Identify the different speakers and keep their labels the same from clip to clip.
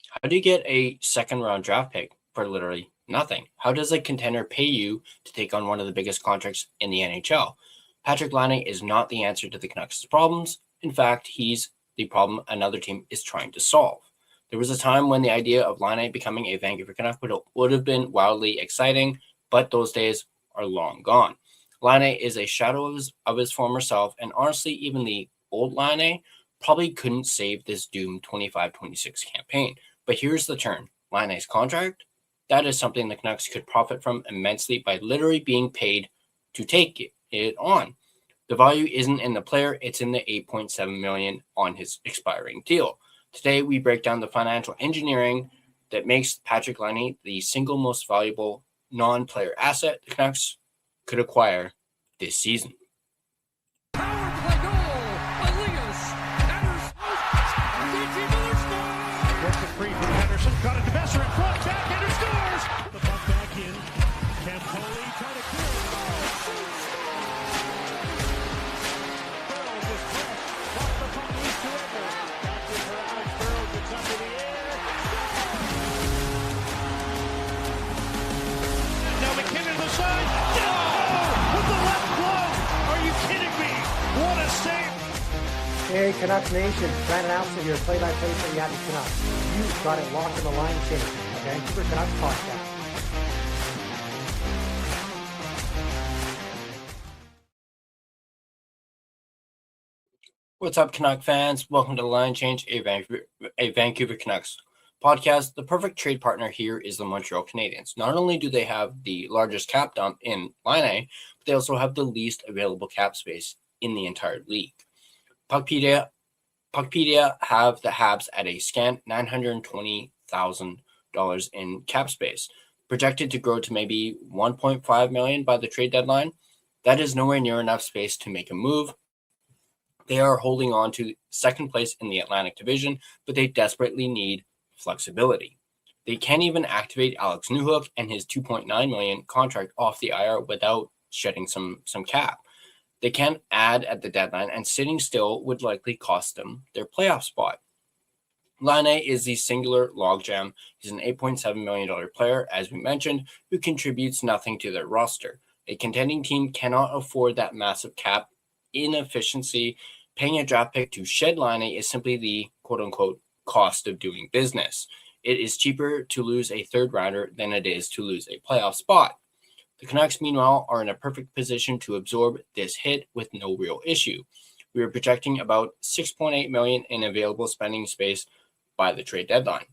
Speaker 1: How do you get a second round draft pick for literally nothing? How does a contender pay you to take on one of the biggest contracts in the NHL? Patrik Laine is not the answer to the Canucks' problems. In fact, he's the problem another team is trying to solve. There was a time when the idea of Laine becoming a Vancouver Canuck would have been wildly exciting, but those days are long gone. Laine is a shadow of his former self, and honestly, even the old Laine probably couldn't save this doomed 25-26 campaign. But here's the turn. Laine's contract, that is something the Canucks could profit from immensely by literally being paid to take it on. The value isn't in the player, it's in the $8.7 million on his expiring deal. Today, we break down the financial engineering that makes Patrik Laine the single most valuable non-player asset the Canucks could acquire this season.
Speaker 2: Got it to Besser in front, backhander scores! The puck back in. Campoli trying to clear it. Burrows is pressed. Off the puck loose to Edler. Back to for Alex Burrows. It's up in the air. Now McKinnon to the side. No! With the left glove! Are you kidding me? What a save!
Speaker 3: Hey, Canucks Nation. Brandon Alston here, play-by-play for the Edmonton Canucks. You've got it locked in the line change, the Vancouver Canucks podcast.
Speaker 1: What's up, Canuck fans? Welcome to the Line Change, a Vancouver Canucks podcast. The perfect trade partner here is the Montreal Canadiens. Not only do they have the largest cap dump in Laine, but they also have the least available cap space in the entire league. Puckpedia have the Habs at a scant $920,000 in cap space, projected to grow to maybe $1.5 million by the trade deadline. That is nowhere near enough space to make a move. They are holding on to second place in the Atlantic Division, but they desperately need flexibility. They can't even activate Alex Newhook and his $2.9 million contract off the IR without shedding some cap. They can't add at the deadline, and sitting still would likely cost them their playoff spot. Laine is the singular logjam. He's an $8.7 million player, as we mentioned, who contributes nothing to their roster. A contending team cannot afford that massive cap inefficiency. Paying a draft pick to shed Laine is simply the quote-unquote cost of doing business. It is cheaper to lose a third rounder than it is to lose a playoff spot. The Canucks, meanwhile, are in a perfect position to absorb this hit with no real issue. We are projecting about $6.8 million in available spending space by the trade deadline.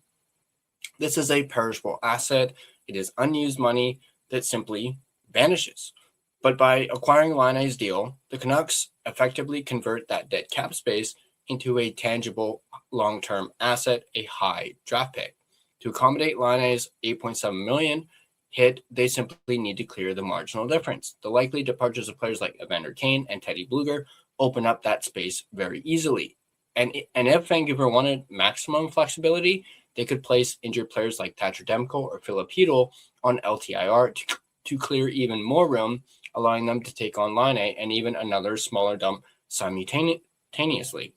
Speaker 1: This is a perishable asset. It is unused money that simply vanishes. But by acquiring Laine's deal, the Canucks effectively convert that dead cap space into a tangible long-term asset, a high draft pick. To accommodate Laine's $8.7 million hit, they simply need to clear the marginal difference. The likely departures of players like Evander Kane and Teddy Bluger open up that space very easily. And if Vancouver wanted maximum flexibility, they could place injured players like Thatcher Demko or Philip Hedl on LTIR to clear even more room, allowing them to take on Laine and even another smaller dump simultaneously.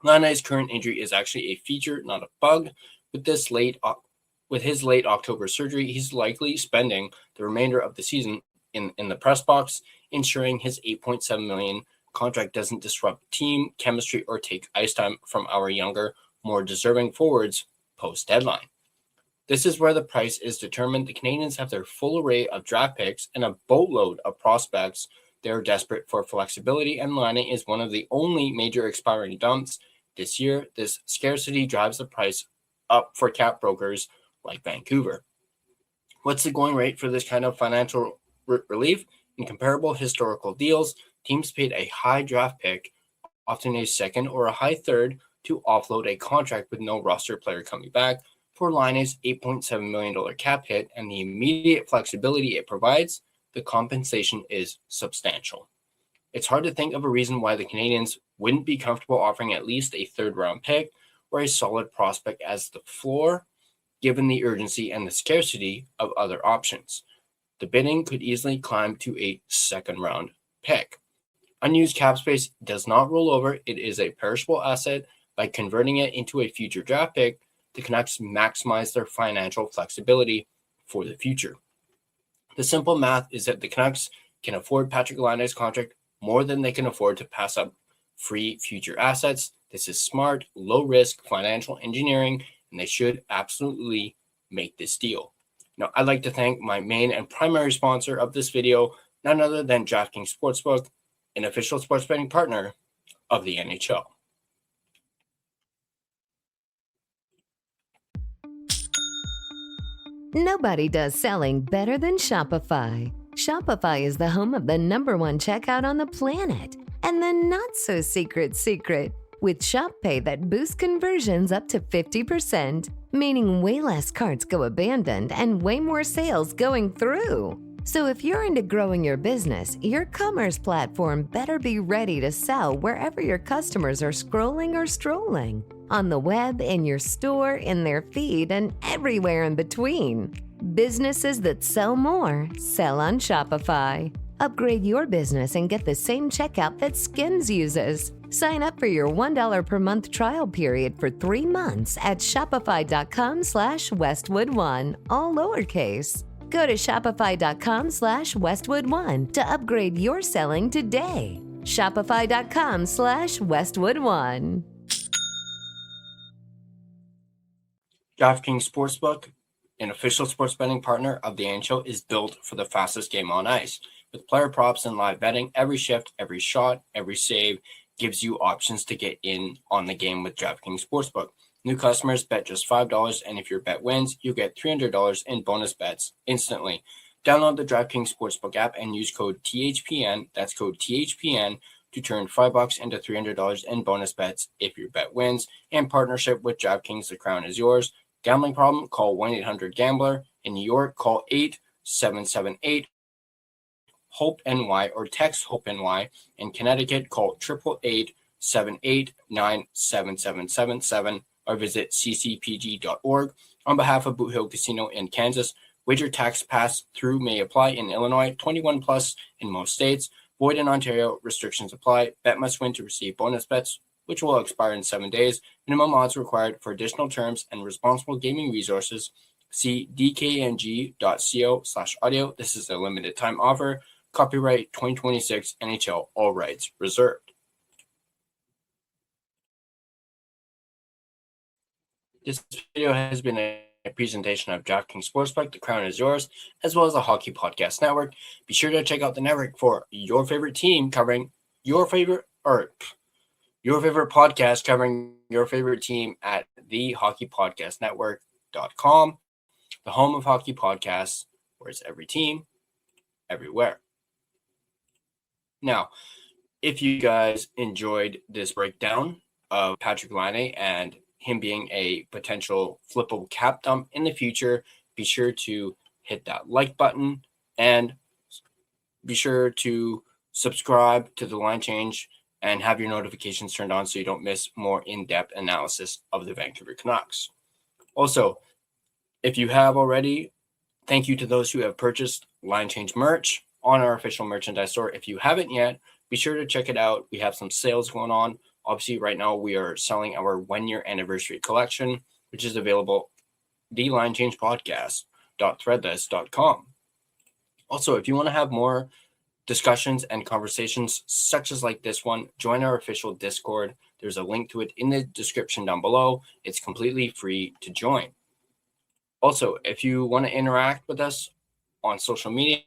Speaker 1: Laine's current injury is actually a feature, not a bug. With his late October surgery, he's likely spending the remainder of the season in the press box, ensuring his $8.7 million contract doesn't disrupt team chemistry or take ice time from our younger, more deserving forwards post-deadline. This is where the price is determined. The Canadiens have their full array of draft picks and a boatload of prospects. They're desperate for flexibility, and Laine is one of the only major expiring dumps this year. This scarcity drives the price up for cap brokers like Vancouver. What's the going rate for this kind of financial relief? In comparable historical deals, teams paid a high draft pick, often a second or a high third, to offload a contract with no roster player coming back. For Laine's $8.7 million cap hit and the immediate flexibility it provides, the compensation is substantial. It's hard to think of a reason why the Canadiens wouldn't be comfortable offering at least a third-round pick or a solid prospect as the floor, given the urgency and the scarcity of other options. The bidding could easily climb to a second-round pick. Unused cap space does not roll over. It is a perishable asset. By converting it into a future draft pick, the Canucks maximize their financial flexibility for the future. The simple math is that the Canucks can afford Patrik Laine's contract more than they can afford to pass up free future assets. This is smart, low-risk financial engineering, and they should absolutely make this deal. Now, I'd like to thank my main and primary sponsor of this video, none other than DraftKings Sportsbook, an official sports betting partner of the NHL.
Speaker 4: Nobody does selling better than Shopify. Shopify is the home of the #1 checkout on the planet. And the not-so-secret with Shop Pay that boosts conversions up to 50%, meaning way less carts go abandoned and way more sales going through. So if you're into growing your business, your commerce platform better be ready to sell wherever your customers are scrolling or strolling. On the web, in your store, in their feed, and everywhere in between. Businesses that sell more, sell on Shopify. Upgrade your business and get the same checkout that Skims uses. Sign up for your $1 per month trial period for 3 months at shopify.com/Westwood1, all lowercase. Go to shopify.com/Westwood1 to upgrade your selling today. Shopify.com/Westwood1.
Speaker 1: DraftKings Sportsbook, an official sports betting partner of the NHL, is built for the fastest game on ice. With player props and live betting, every shift, every shot, every save gives you options to get in on the game with DraftKings Sportsbook. New customers bet just $5, and if your bet wins, you get $300 in bonus bets instantly. Download the DraftKings Sportsbook app and use code THPN, that's code THPN, to turn $5 into $300 in bonus bets if your bet wins. In partnership with DraftKings, the crown is yours. Gambling problem? Call 1-800-GAMBLER. In New York, call 877-8-HOPE-NY or text HOPE-NY. In Connecticut, call 888-789-7777 or visit ccpg.org. On behalf of Boot Hill Casino in Kansas, wager tax pass-through may apply in Illinois, 21 plus in most states. Void in Ontario, restrictions apply. Bet must win to receive bonus bets, which will expire in 7 days. Minimum odds required. For additional terms and responsible gaming resources, see dkng.co/audio. This is a limited time offer. Copyright 2026 NHL, all rights reserved. This video has been a presentation of DraftKings Sportsbook, the crown is yours, as well as the Hockey Podcast Network. Be sure to check out the network for your favorite team covering your favorite podcast covering your favorite team at thehockeypodcastnetwork.com, the home of hockey podcasts, where it's every team, everywhere. Now, if you guys enjoyed this breakdown of Patrik Laine and him being a potential flippable cap dump in the future, be sure to hit that like button and be sure to subscribe to the Line Change and have your notifications turned on so you don't miss more in-depth analysis of the Vancouver Canucks. Also, if you have already, thank you to those who have purchased Line Change merch on our official merchandise store. If you haven't yet, be sure to check it out. We have some sales going on. Obviously, right now we are selling our 1-year anniversary collection, which is available thelinechangepodcast.threadless.com. Also, if you want to have more discussions and conversations such as like this one, join our official Discord. There's a link to it in the description down below. It's completely free to join. Also, if you want to interact with us on social media,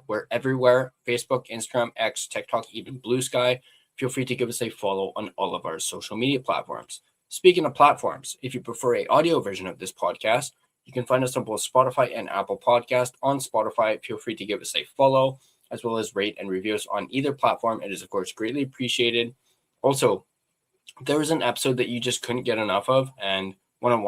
Speaker 1: we're everywhere: Facebook, Instagram, X, TikTok, even Blue Sky. Feel free to give us a follow on all of our social media platforms. Speaking of platforms, if you prefer an audio version of this podcast, you can find us on both Spotify and Apple Podcast. On Spotify, feel free to give us a follow, as well as rate and review us on either platform. It is, of course, greatly appreciated. Also, if there was an episode that you just couldn't get enough of and want to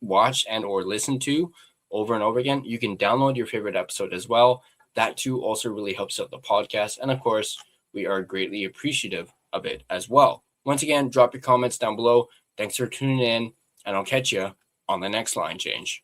Speaker 1: watch and or listen to over and over again, you can download your favorite episode as well. That, too, also really helps out the podcast. And, of course, we are greatly appreciative of it as well. Once again, drop your comments down below. Thanks for tuning in, and I'll catch you on the next Line Change.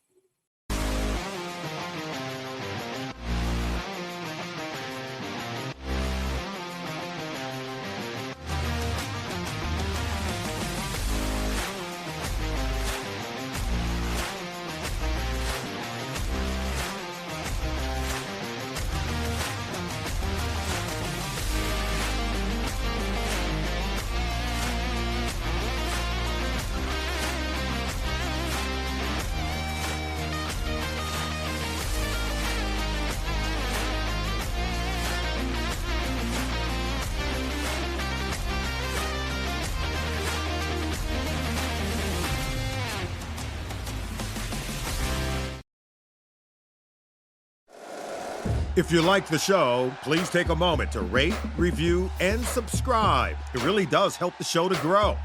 Speaker 5: If you like the show, please take a moment to rate, review, and subscribe. It really does help the show to grow.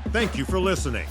Speaker 5: Thank you for listening.